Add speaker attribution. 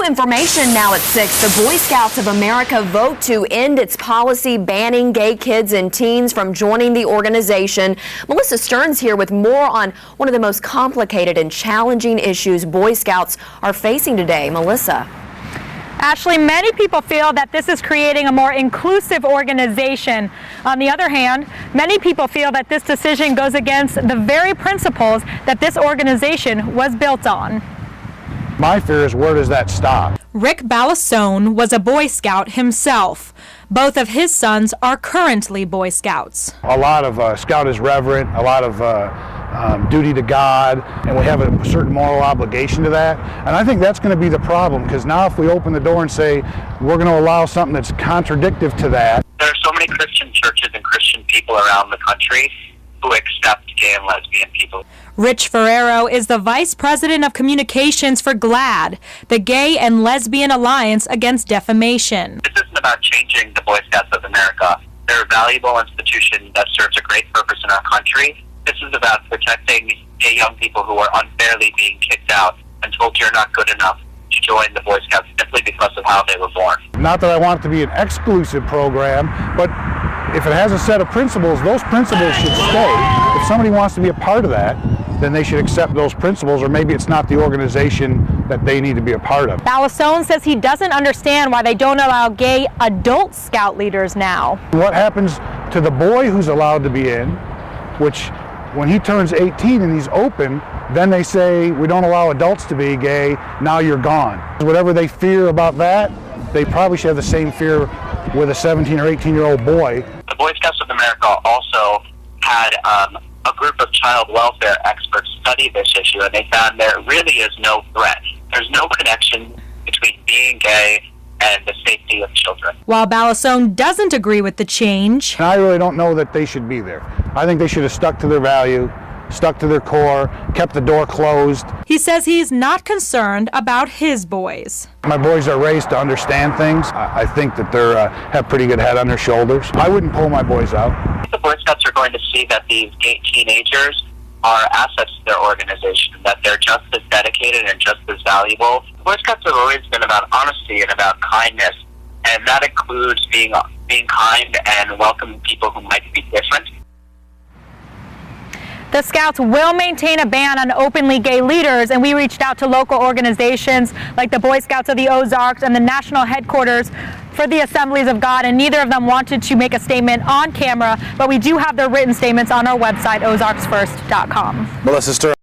Speaker 1: Information now at 6. The Boy Scouts of America vote to end its policy banning gay kids and teens from joining the organization. Melissa Stearns here with more on one of the most complicated and challenging issues Boy Scouts are facing today. Melissa.
Speaker 2: Ashley, many people feel that this is creating a more inclusive organization. On the other hand, many people feel that this decision goes against the very principles that this organization was built on.
Speaker 3: My fear is, where does that stop?
Speaker 4: Rick Balasone was a Boy Scout himself. Both of his sons are currently Boy Scouts.
Speaker 3: A lot of Scout is reverent, a lot of duty to God, and we have a certain moral obligation to that. And I think that's going to be the problem, because now if we open the door and say we're going to allow something that's contradictory to that.
Speaker 5: There are so many Christian churches and Christian people around the country who accept gay and lesbian people.
Speaker 4: Rich Ferrero is the Vice President of Communications for GLAAD, the Gay and Lesbian Alliance Against Defamation.
Speaker 5: This isn't about changing the Boy Scouts of America. They're a valuable institution that serves a great purpose in our country. This is about protecting gay young people who are unfairly being kicked out and told you're not good enough to join the Boy Scouts simply because of how they were born.
Speaker 3: Not that I want it to be an exclusive program, but if it has a set of principles, those principles should stay. If somebody wants to be a part of that, then they should accept those principles, or maybe it's not the organization that they need to be a part of.
Speaker 2: Balasone says he doesn't understand why they don't allow gay adult Scout leaders now.
Speaker 3: What happens to the boy who's allowed to be in, which when he turns 18 and he's open, then they say we don't allow adults to be gay, now you're gone. Whatever they fear about that, they probably should have the same fear with a 17 or 18-year-old boy.
Speaker 5: The Boy Scouts of America also had a group of child welfare experts study this issue, and they found there really is no threat. There's no connection between being gay and the safety of children.
Speaker 4: While Balasone doesn't agree with the change,
Speaker 3: and I really don't know that they should be there. I think they should have stuck to their value, stuck to their core, kept the door closed.
Speaker 4: He says he's not concerned about his boys.
Speaker 3: My boys are raised to understand things. I think that they have pretty good head on their shoulders. I wouldn't pull my boys out.
Speaker 5: The Boy Scouts are going to see that these gay teenagers are assets to their organization, that they're just as dedicated and just as valuable. The Boy Scouts have always been about honesty and about kindness, and that includes being kind and welcoming people who might be different.
Speaker 2: The Scouts will maintain a ban on openly gay leaders, and we reached out to local organizations like the Boy Scouts of the Ozarks and the national headquarters for the Assemblies of God, and neither of them wanted to make a statement on camera, but we do have their written statements on our website, ozarksfirst.com.
Speaker 3: Melissa Stearns.